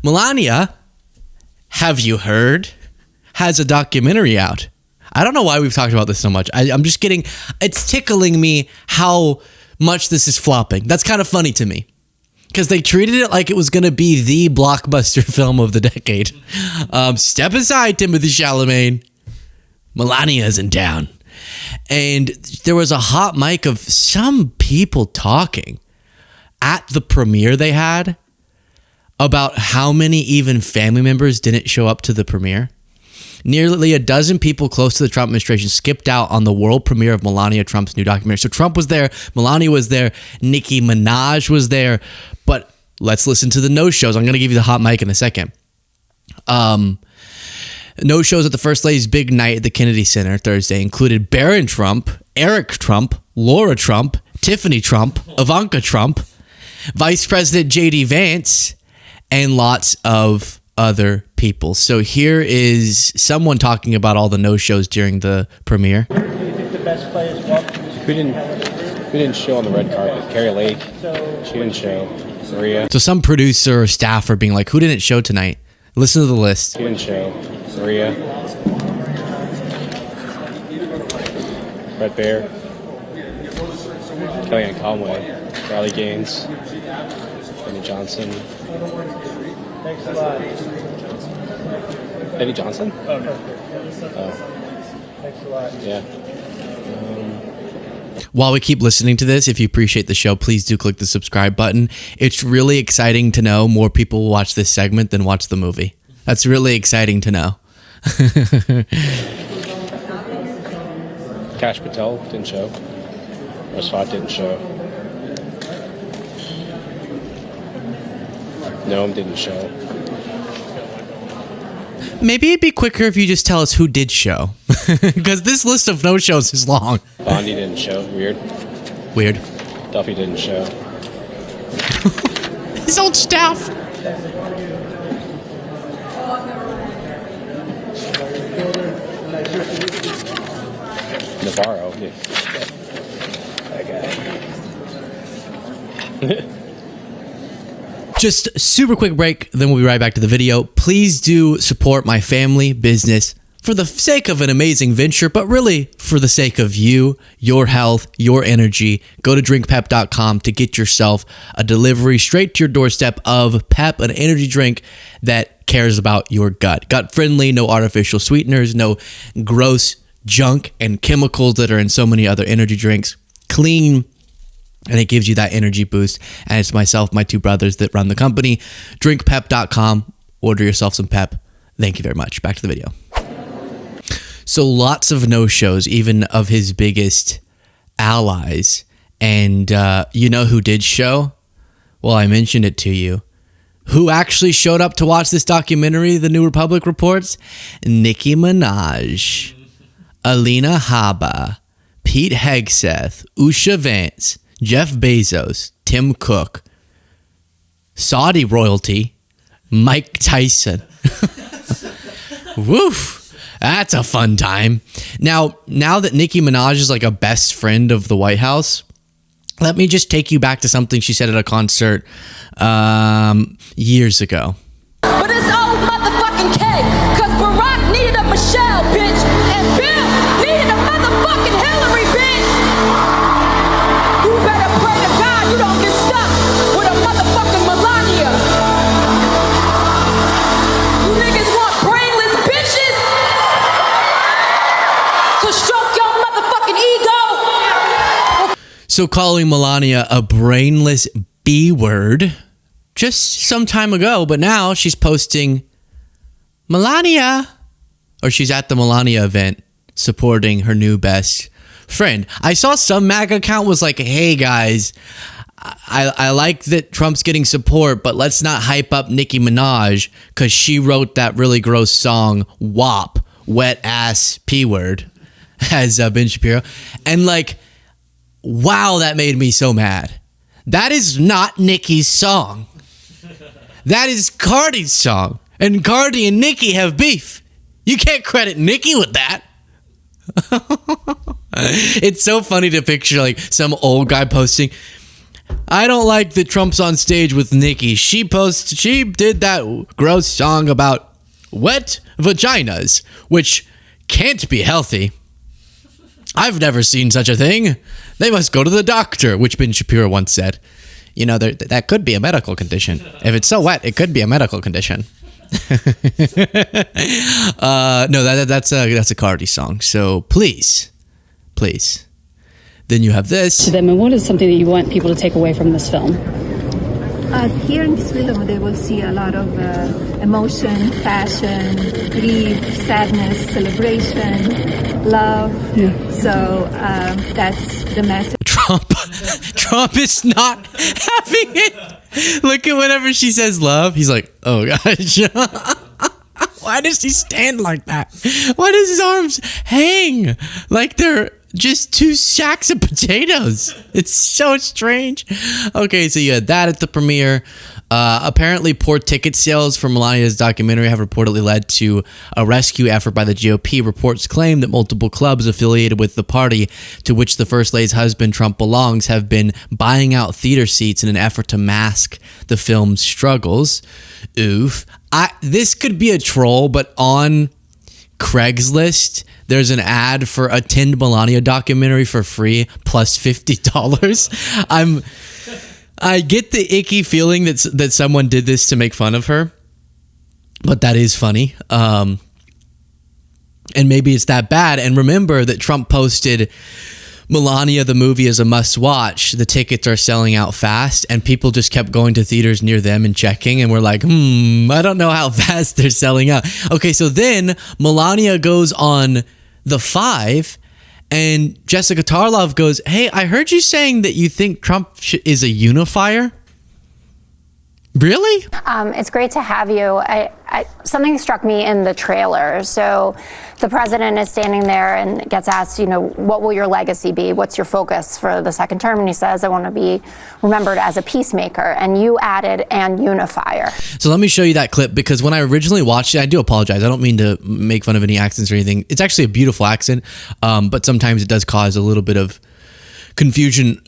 Melania, have you heard, has a documentary out. I don't know why we've talked about this so much. I'm just getting, it's tickling me how much this is flopping. That's kind of funny to me. Because they treated it like it was going to be the blockbuster film of the decade. Step aside, Timothée Chalamet. Melania'S in town. And there was a hot mic of some people talking at the premiere they had about how many even family members didn't show up to the premiere. Nearly a dozen people close to the Trump administration skipped out on the world premiere of Melania Trump's new documentary. So Trump was there, Melania was there, Nicki Minaj was there. But let's listen to the no-shows. I'm going to give you the hot mic in a second. No-shows at the First Lady's big night at the Kennedy Center Thursday included Barron Trump, Eric Trump, Laura Trump, Tiffany Trump, Ivanka Trump, Vice President J.D. Vance, and lots of other people. So here is someone talking about all the no-shows during the premiere. Do you think the best players walked? We didn't show on the red carpet. Carrie Lake, she didn't show. Maria. So some producer or staff are being like, who didn't show tonight? Listen to the list. She didn't show. Maria. Brett Baer. Kellyanne Conway. Riley Gaines. Benny Johnson. Thanks a lot. Benny Johnson? Thanks a lot. Yeah. While we keep listening to this, if you appreciate the show, please do click the subscribe button. It's really exciting to know more people will watch this segment than watch the movie. That's really exciting to know. Kash Patel didn't show. Rashfat didn't show. Noam didn't show. Maybe it'd be quicker if you just tell us who did show. Because this list of no-shows is long. Bondi didn't show. Weird. Duffy didn't show. His old staff. Navarro. Yeah. That guy. Just super quick break, then we'll be right back to the video. Please do support my family business for the sake of an amazing venture, but really for the sake of you, your health, your energy. Go to drinkpep.com to get yourself a delivery straight to your doorstep of Pep, an energy drink that cares about your gut. Gut friendly, no artificial sweeteners, no gross junk and chemicals that are in so many other energy drinks. Clean, and it gives you that energy boost. And it's myself, my two brothers that run the company. Drinkpep.com. Order yourself some pep. Thank you very much. Back to the video. So lots of no-shows, even of his biggest allies. And you know who did show? Well, I mentioned it to you. Who actually showed up to watch this documentary, The New Republic reports? Nicki Minaj, Alina Habba, Pete Hegseth, Usha Vance, Jeff Bezos, Tim Cook, Saudi royalty, Mike Tyson. Woof. That's a fun time. Now that Nicki Minaj is like a best friend of the White House, let me just take you back to something she said at a concert years ago. But it's all motherfucking cake, cause Barack needed a Michelle, bitch, and Bill needed a motherfucking Hillary, bitch. You better pray to God you don't get stuck with a motherfucking Melania. You niggas want brainless bitches to stroke your motherfucking ego. So calling Melania a brainless B-word just some time ago, but now she's posting Melania, or she's at the Melania event supporting her new best friend. I saw some MAG account was like, hey guys, I like that Trump's getting support, but let's not hype up Nicki Minaj because she wrote that really gross song WAP, wet ass P-word, as Ben Shapiro. And like, wow, that made me so mad. That is not Nicki's song. That is Cardi's song. And Cardi and Nicki have beef. You can't credit Nicki with that. It's so funny to picture like some old guy posting, I don't like that Trump's on stage with Nikki. She did that gross song about wet vaginas, which can't be healthy. I've never seen such a thing. They must go to the doctor, which Ben Shapiro once said. You know, that could be a medical condition. If it's so wet, it could be a medical condition. No, that's a Cardi song. So please. Then you have this. To them, and what is something that you want people to take away from this film? Here in this film, they will see a lot of emotion, passion, grief, sadness, celebration, love. Yeah. So that's the message. Trump is not having it. Look at whenever she says love, he's like, oh gosh. Why does he stand like that? Why does his arms hang like they're just two sacks of potatoes? It's so strange. Okay, so you had that at the premiere. Apparently, poor ticket sales for Melania'S documentary have reportedly led to a rescue effort by the GOP. Reports claim that multiple clubs affiliated with the party to which the First Lady's husband Trump belongs have been buying out theater seats in an effort to mask the film's struggles. Oof. This could be a troll, but on Craigslist, there's an ad for attend Melania documentary for free plus $50. I get the icky feeling that someone did this to make fun of her, but that is funny. And maybe it's that bad. And remember that Trump posted Melania the movie as a must watch. The tickets are selling out fast, and people just kept going to theaters near them and checking, and we're like, I don't know how fast they're selling out. Okay, so then Melania goes on The Five, and Jessica Tarlov goes, hey, I heard you saying that you think Trump is a unifier. Really? It's great to have you. Something struck me in the trailer. So the president is standing there and gets asked, what will your legacy be? What's your focus for the second term? And he says, I want to be remembered as a peacemaker. And you added, and unifier. So let me show you that clip, because when I originally watched it, I do apologize. I don't mean to make fun of any accents or anything. It's actually a beautiful accent, but sometimes it does cause a little bit of confusion.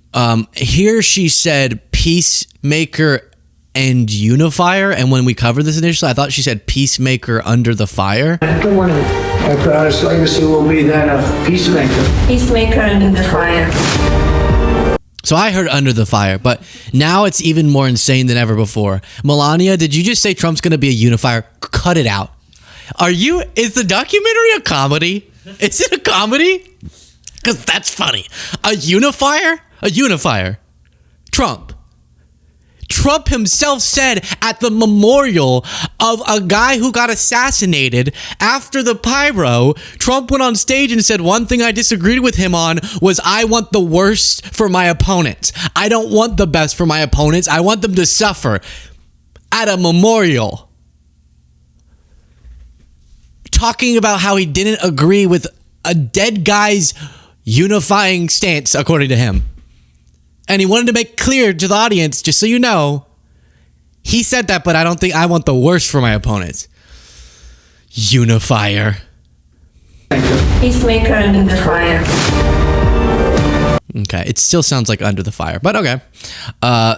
Here she said peacemaker and unifier, and when we covered this initially, I thought she said peacemaker under the fire. Everyone at God's legacy will be that of peacemaker. Peacemaker under the fire. So I heard under the fire, but now it's even more insane than ever before. Melania, did you just say Trump's going to be a unifier? Cut it out. Is the documentary a comedy? Is it a comedy? Because that's funny. A unifier? A unifier. Trump himself said at the memorial of a guy who got assassinated after the pyro, Trump went on stage and said, one thing I disagreed with him on was I want the worst for my opponents. I don't want the best for my opponents. I want them to suffer at a memorial. Talking about how he didn't agree with a dead guy's unifying stance, according to him. And he wanted to make clear to the audience, just so you know, he said that, but I don't think I want the worst for my opponents. Unifier. Peacemaker under the fire. Okay, it still sounds like under the fire, but okay.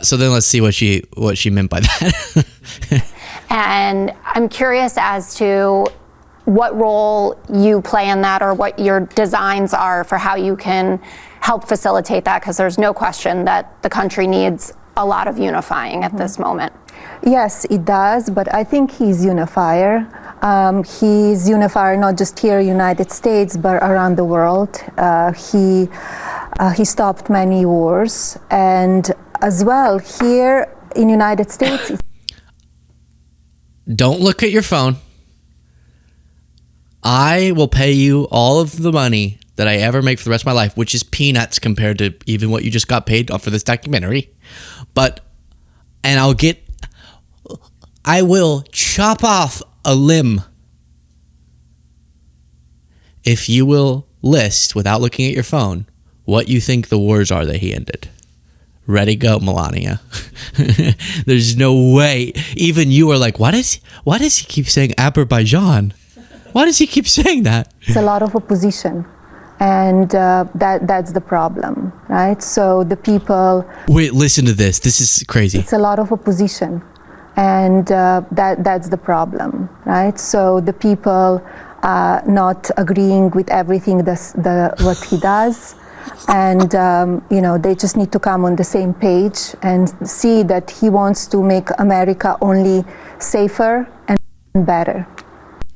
So then let's see what she meant by that. And I'm curious as to what role you play in that, or what your designs are for how you can help facilitate that, because there's no question that the country needs a lot of unifying at this moment. Yes, it does, but I think he's unifier. He's unifier not just here in the United States, but around the world. He stopped many wars, and as well here in the United States. Don't look at your phone. I will pay you all of the money that I ever make for the rest of my life, which is peanuts compared to even what you just got paid for this documentary. I will chop off a limb if you will list, without looking at your phone, what you think the wars are that he ended. Ready, go, Melania. There's no way. Even you are like, why does he keep saying Azerbaijan? Why does he keep saying that? It's a lot of opposition, and that's the problem. right? So the people, Wait, listen to this. This is crazy. it's a lot of opposition, and that's the problem, right? So the people are not agreeing with everything what he does, and they just need to come on the same page and see that he wants to make America only safer and better.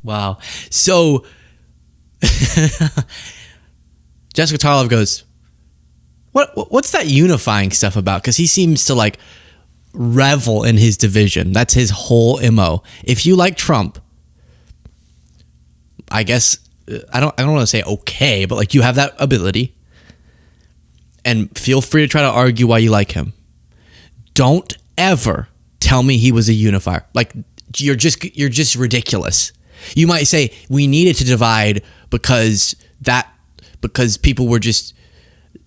Wow. So Jessica Tarlov goes, what's that unifying stuff about? Because he seems to like revel in his division. That's his whole MO. If you like Trump, I guess I don't want to say okay, but like you have that ability, and feel free to try to argue why you like him. Don't ever tell me he was a unifier. Like you're just ridiculous. You might say we needed to divide because people were just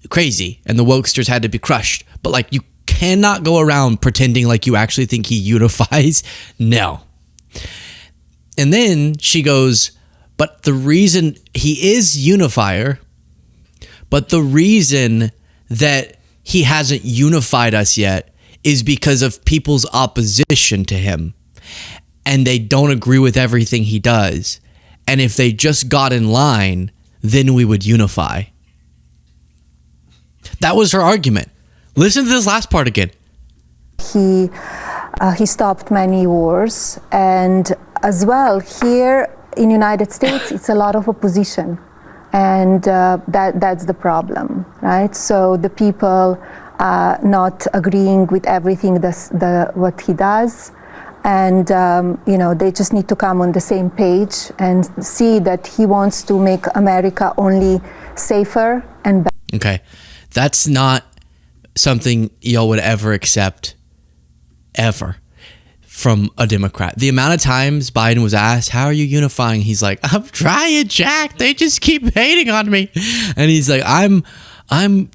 crazy and the wokesters had to be crushed. But like you cannot go around pretending like you actually think he unifies. No. And then she goes, but the reason he is unifier, but the reason that he hasn't unified us yet is because of people's opposition to him. And they don't agree with everything he does. And if they just got in line, then we would unify. That was her argument. Listen to this last part again. He stopped many wars, and as well here in United States, it's a lot of opposition, and that's the problem, right? So the people are not agreeing with everything what he does, and they just need to come on the same page and see that he wants to make America only safer and better. Okay, that's not something y'all would ever accept, ever, from a Democrat. The amount of times Biden was asked, how are you unifying? He's like, I'm trying, Jack. They just keep hating on me. And he's like, I'm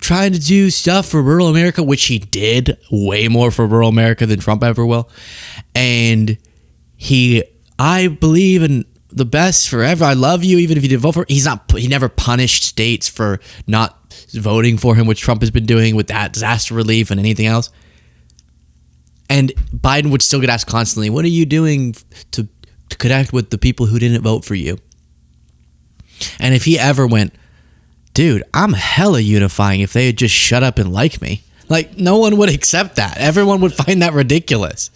trying to do stuff for rural America, which he did way more for rural America than Trump ever will. And I believe in the best forever. I love you, even if you didn't vote for he never punished states for not voting for him, which Trump has been doing with that disaster relief and anything else. And Biden would still get asked constantly, what are you doing to connect with the people who didn't vote for you? And if he ever went, dude, I'm hella unifying if they had just shut up and like me, like no one would accept that. Everyone would find that ridiculous.